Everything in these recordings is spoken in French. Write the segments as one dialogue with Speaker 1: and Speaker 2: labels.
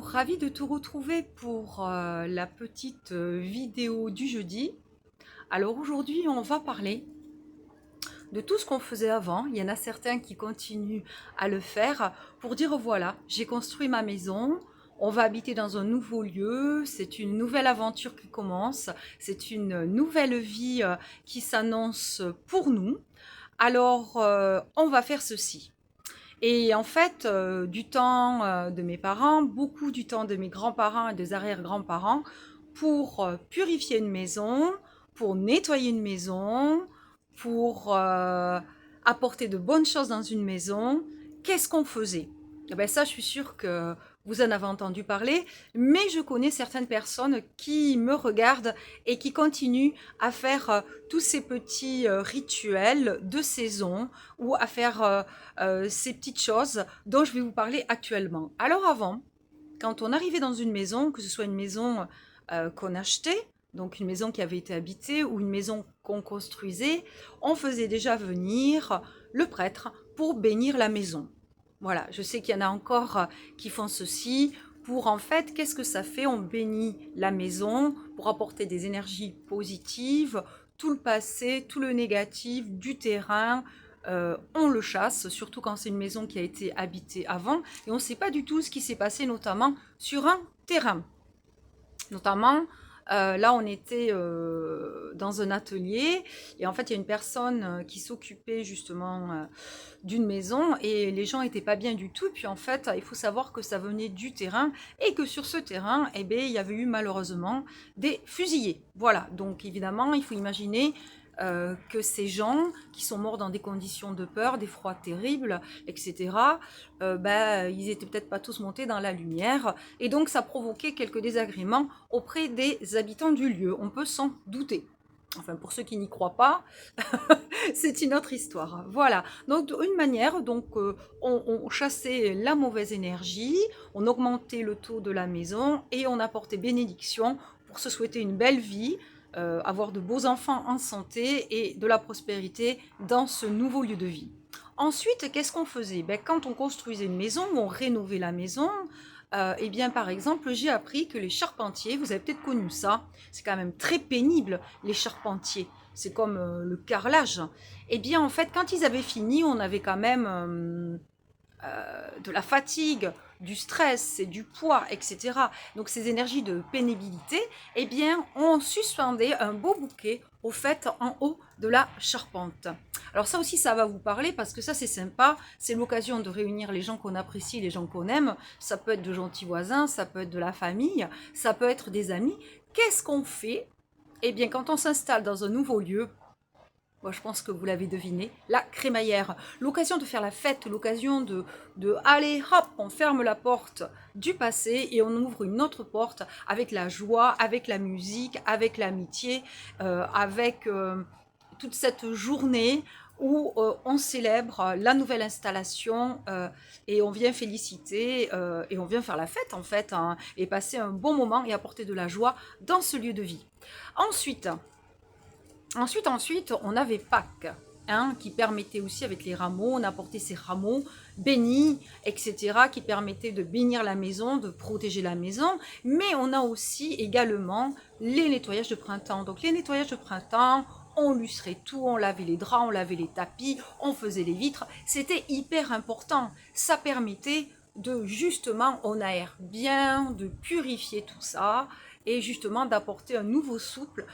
Speaker 1: Ravi de te retrouver pour la petite vidéo du jeudi. Alors aujourd'hui, on va parler de tout ce qu'on faisait avant. Il y en a certains qui continuent à le faire pour dire voilà, j'ai construit ma maison, on va habiter dans un nouveau lieu, c'est une nouvelle aventure qui commence, c'est une nouvelle vie qui s'annonce pour nous. Alors, on va faire ceci. Et en fait, du temps de mes parents, beaucoup du temps de mes grands-parents et des arrière-grands-parents, pour purifier une maison, pour nettoyer une maison, pour apporter de bonnes choses dans une maison, qu'est-ce qu'on faisait? Eh ben ça, je suis sûre que vous en avez entendu parler, mais je connais certaines personnes qui me regardent et qui continuent à faire tous ces petits rituels de saison ou à faire ces petites choses dont je vais vous parler actuellement. Alors avant, quand on arrivait dans une maison, que ce soit une maison qu'on achetait, donc une maison qui avait été habitée ou une maison qu'on construisait, on faisait déjà venir le prêtre pour bénir la maison. Voilà, je sais qu'il y en a encore qui font ceci pour en fait, qu'est-ce que ça fait? On bénit la maison pour apporter des énergies positives, tout le passé, tout le négatif du terrain, on le chasse, surtout quand c'est une maison qui a été habitée avant, et on ne sait pas du tout ce qui s'est passé, notamment sur un terrain. Notamment, là, on était dans un atelier, et en fait, il y a une personne qui s'occupait justement d'une maison, et les gens n'étaient pas bien du tout. Puis en fait, il faut savoir que ça venait du terrain, et que sur ce terrain, eh bien, il y avait eu malheureusement des fusillés. Voilà, donc évidemment, il faut imaginer que ces gens qui sont morts dans des conditions de peur, d'effroi terribles, etc., ils étaient peut-être pas tous montés dans la lumière, et donc ça provoquait quelques désagréments auprès des habitants du lieu. On peut s'en douter. Enfin, pour ceux qui n'y croient pas, c'est une autre histoire. Voilà. Donc, une manière, donc, on chassait la mauvaise énergie, on augmentait le taux de la maison et on apportait bénédiction pour se souhaiter une belle vie, avoir de beaux enfants en santé et de la prospérité dans ce nouveau lieu de vie. Ensuite, qu'est-ce qu'on faisait? Quand on construisait une maison ou on rénovait la maison, eh bien, par exemple, j'ai appris que les charpentiers, vous avez peut-être connu ça, c'est quand même très pénible, les charpentiers. C'est comme le carrelage. Eh bien, en fait, quand ils avaient fini, on avait quand même de la fatigue, du stress et du poids, etc. Donc ces énergies de pénibilité, eh bien, on suspendait un beau bouquet au fait en haut de la charpente. Alors ça aussi, ça va vous parler parce que ça, c'est sympa. C'est l'occasion de réunir les gens qu'on apprécie, les gens qu'on aime. Ça peut être de gentils voisins, ça peut être de la famille, ça peut être des amis. Qu'est-ce qu'on fait? Eh bien, quand on s'installe dans un nouveau lieu, moi, je pense que vous l'avez deviné, la crémaillère. L'occasion de faire la fête, l'occasion de allez, hop, on ferme la porte du passé et on ouvre une autre porte avec la joie, avec la musique, avec l'amitié, avec toute cette journée où on célèbre la nouvelle installation et on vient féliciter et on vient faire la fête en fait, hein, et passer un bon moment et apporter de la joie dans ce lieu de vie. Ensuite, on avait Pâques, hein, qui permettait aussi avec les rameaux, on apportait ces rameaux bénis, etc., qui permettaient de bénir la maison, de protéger la maison. Mais on a aussi également les nettoyages de printemps. Donc les nettoyages de printemps, on lustrait tout, on lavait les draps, on lavait les tapis, on faisait les vitres. C'était hyper important. Ça permettait de justement, on aère bien, de purifier tout ça et justement d'apporter un nouveau souffle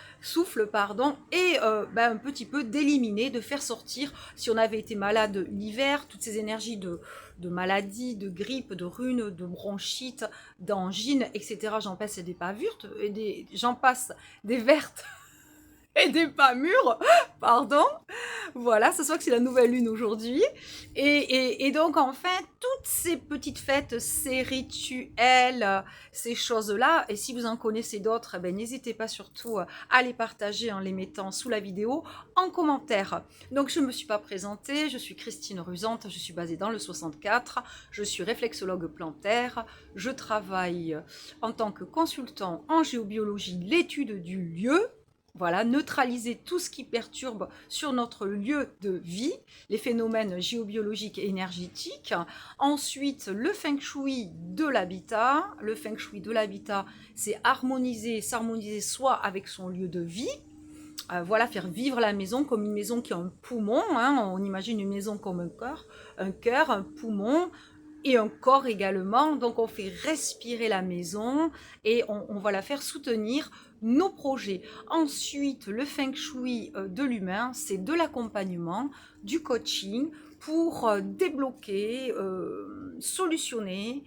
Speaker 1: et un petit peu d'éliminer, de faire sortir, si on avait été malade l'hiver, toutes ces énergies de maladie, de grippe, de rhume, de bronchite, d'angine, etc. J'en passe j'en passe des vertes et des pas mûres, pardon. Voilà, ce soit que c'est la nouvelle lune aujourd'hui. Et donc, en fait, toutes ces petites fêtes, ces rituels, ces choses-là, et si vous en connaissez d'autres, eh ben, n'hésitez pas surtout à les partager en les mettant sous la vidéo en commentaire. Donc, je ne me suis pas présentée, je suis Christine Rusante, je suis basée dans le 64, je suis réflexologue plantaire, je travaille en tant que consultant en géobiologie, l'étude du lieu. Voilà, neutraliser tout ce qui perturbe sur notre lieu de vie, les phénomènes géobiologiques et énergétiques. Ensuite, le feng shui de l'habitat. Le feng shui de l'habitat, c'est harmoniser, s'harmoniser soit avec son lieu de vie, voilà, faire vivre la maison comme une maison qui a un poumon, hein. On imagine une maison comme un cœur, un poumon, et un corps également. Donc on fait respirer la maison et on va la faire soutenir nos projets. Ensuite, le feng shui de l'humain, c'est de l'accompagnement, du coaching pour débloquer, solutionner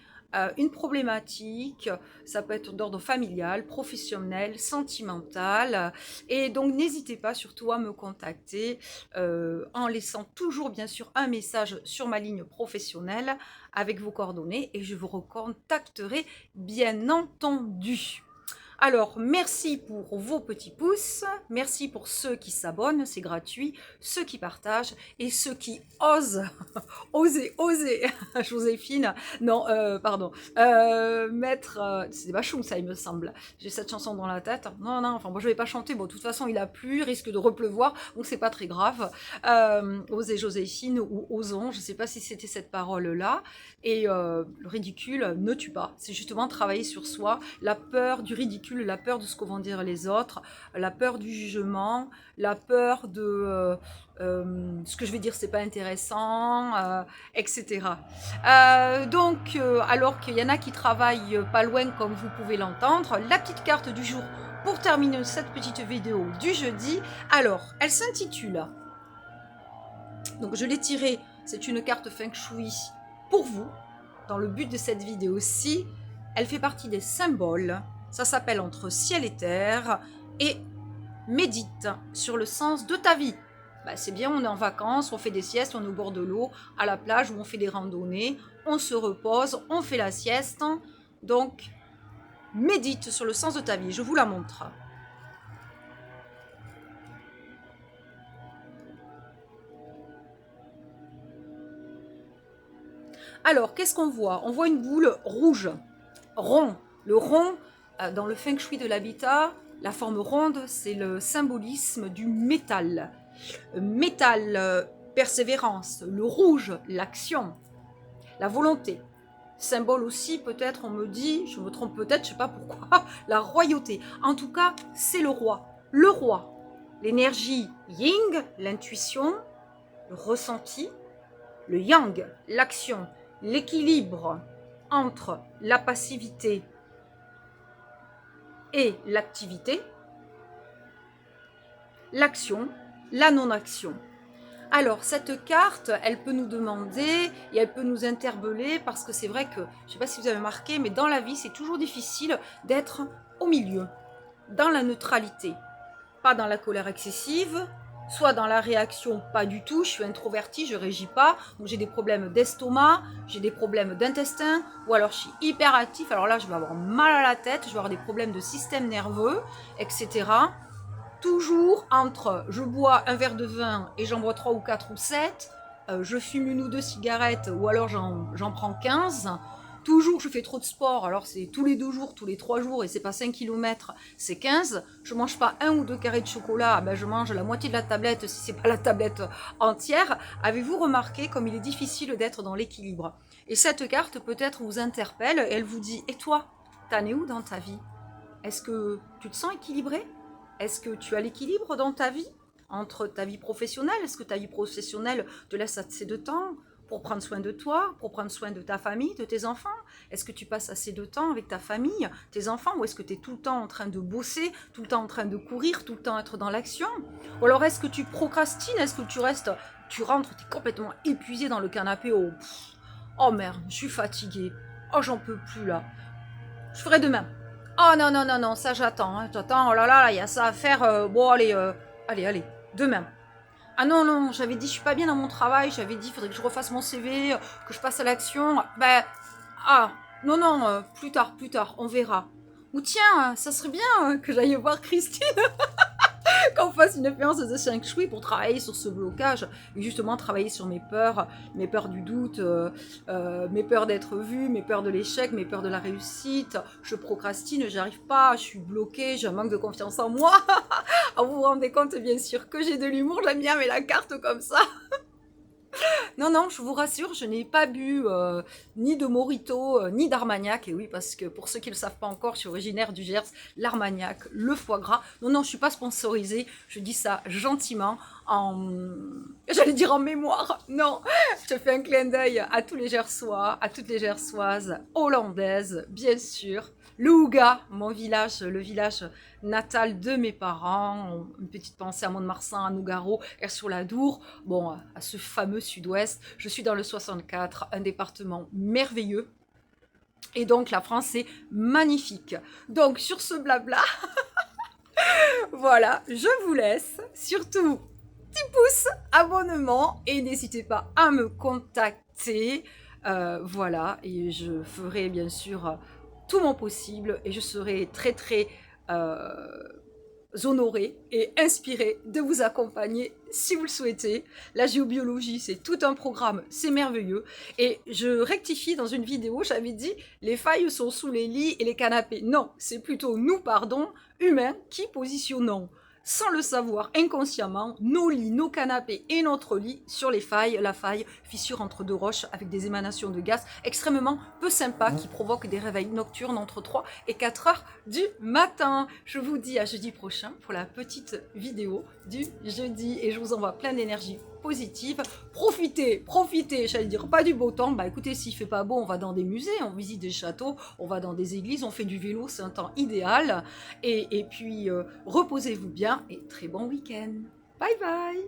Speaker 1: une problématique. Ça peut être d'ordre familial, professionnel, sentimental. Et donc n'hésitez pas surtout à me contacter en laissant toujours bien sûr un message sur ma ligne professionnelle avec vos coordonnées et je vous recontacterai bien entendu. Alors, merci pour vos petits pouces, merci pour ceux qui s'abonnent, c'est gratuit, ceux qui partagent et ceux qui osent, oser, Joséphine, non, pardon, mettre, c'est Bachung ça il me semble, j'ai cette chanson dans la tête, non, enfin moi je vais pas chanter, bon de toute façon il a plu, il risque de repleuvoir, donc c'est pas très grave, oser Joséphine ou osons, je sais pas si c'était cette parole-là, et le ridicule ne tue pas, c'est justement travailler sur soi, la peur du ridicule, la peur de ce que vont dire les autres, la peur du jugement, la peur de ce que je vais dire c'est pas intéressant, etc. Donc, alors qu'il y en a qui travaillent pas loin comme vous pouvez l'entendre, la petite carte du jour pour terminer cette petite vidéo du jeudi, alors elle s'intitule, donc je l'ai tirée, c'est une carte feng shui pour vous, dans le but de cette vidéo-ci, elle fait partie des symboles. Ça s'appelle Entre ciel et terre et médite sur le sens de ta vie. Ben, c'est bien, on est en vacances, on fait des siestes, on est au bord de l'eau, à la plage où on fait des randonnées, on se repose, on fait la sieste. Donc, médite sur le sens de ta vie. Je vous la montre. Alors, qu'est-ce qu'on voit? On voit une boule rouge, rond. Le rond, dans le feng shui de l'habitat, la forme ronde, c'est le symbolisme du métal. Métal, persévérance. Le rouge, l'action, la volonté. Symbole aussi, peut-être, on me dit, je me trompe peut-être, je ne sais pas pourquoi, la royauté. En tout cas, c'est le roi. Le roi. L'énergie yin, l'intuition, le ressenti. Le yang, l'action, l'équilibre entre la passivité et l'activité, l'action, la non-action. Alors, cette carte, elle peut nous demander et elle peut nous interpeller parce que c'est vrai que, je ne sais pas si vous avez remarqué, mais dans la vie, c'est toujours difficile d'être au milieu, dans la neutralité, pas dans la colère excessive, soit dans la réaction, pas du tout, je suis introvertie, je ne régis pas, donc j'ai des problèmes d'estomac, j'ai des problèmes d'intestin, ou alors je suis hyperactif, alors là je vais avoir mal à la tête, je vais avoir des problèmes de système nerveux, etc. Toujours entre je bois un verre de vin et j'en bois 3 ou 4 ou 7, je fume une ou deux cigarettes ou alors j'en prends 15. Toujours, je fais trop de sport, alors c'est tous les 2 jours, tous les 3 jours, et c'est pas 5 km, c'est 15. Je mange pas 1 ou 2 carrés de chocolat, ben je mange la moitié de la tablette si c'est pas la tablette entière. Avez-vous remarqué comme il est difficile d'être dans l'équilibre? Et cette carte peut-être vous interpelle, et elle vous dit, et toi, t'en es où dans ta vie? Est-ce que tu te sens équilibré? Est-ce que tu as l'équilibre dans ta vie? Entre ta vie professionnelle, est-ce que ta vie professionnelle te laisse assez de temps pour prendre soin de toi, pour prendre soin de ta famille, de tes enfants? Est-ce que tu passes assez de temps avec ta famille, tes enfants, ou est-ce que tu es tout le temps en train de bosser, tout le temps en train de courir, tout le temps être dans l'action? Ou alors est-ce que tu procrastines? Est-ce que tu rentres, tu es complètement épuisé dans le canapé, oh merde, je suis fatiguée, oh j'en peux plus là, je ferai demain. Oh non, ça j'attends, hein, j'attends, oh là là, il y a ça à faire, bon allez, demain. Ah non, j'avais dit je suis pas bien dans mon travail, j'avais dit il faudrait que je refasse mon CV, que je passe à l'action. Ben, non, plus tard, on verra. Ou tiens, ça serait bien que j'aille voir Christine. qu'on fasse une séance de Feng Shui pour travailler sur ce blocage et justement travailler sur mes peurs du doute, mes peurs d'être vue, mes peurs de l'échec, mes peurs de la réussite. Je procrastine, j'arrive pas, je suis bloquée, j'ai un manque de confiance en moi. Vous vous rendez compte bien sûr que j'ai de l'humour, j'aime bien mettre la carte comme ça. Non, non, je vous rassure, je n'ai pas bu ni de Morito, ni d'Armagnac. Et oui, parce que pour ceux qui ne le savent pas encore, je suis originaire du Gers, l'Armagnac, le foie gras. Non, non, je ne suis pas sponsorisée, je dis ça gentiment, j'allais dire en mémoire. Non, je fais un clin d'œil à tous les Gersois, à toutes les Gersoises, hollandaises, bien sûr. Le Houga, mon village, le village natal de mes parents. Une petite pensée à Mont-de-Marsan, à Nougaro, sur la Dour. Bon, à ce fameux sud-ouest. Je suis dans le 64, un département merveilleux. Et donc, la France est magnifique. Donc, sur ce blabla, voilà, je vous laisse. Surtout, petit pouce, abonnement. Et n'hésitez pas à me contacter. Voilà, et je ferai bien sûr tout mon possible et je serai très très honorée et inspirée de vous accompagner si vous le souhaitez. La géobiologie, c'est tout un programme, c'est merveilleux. Et je rectifie dans une vidéo, j'avais dit les failles sont sous les lits et les canapés. Non, c'est plutôt nous, pardon, humains, qui positionnons sans le savoir inconsciemment, nos lits, nos canapés et notre lit sur les failles, la faille, fissure entre deux roches avec des émanations de gaz extrêmement peu sympas qui provoquent des réveils nocturnes entre 3 et 4 heures du matin. Je vous dis à jeudi prochain pour la petite vidéo du jeudi et je vous envoie plein d'énergie positive. Profitez, j'allais dire pas du beau temps, bah écoutez, s'il fait pas beau, on va dans des musées, on visite des châteaux, on va dans des églises, on fait du vélo, c'est un temps idéal. Et puis, reposez-vous bien et très bon week-end. Bye bye.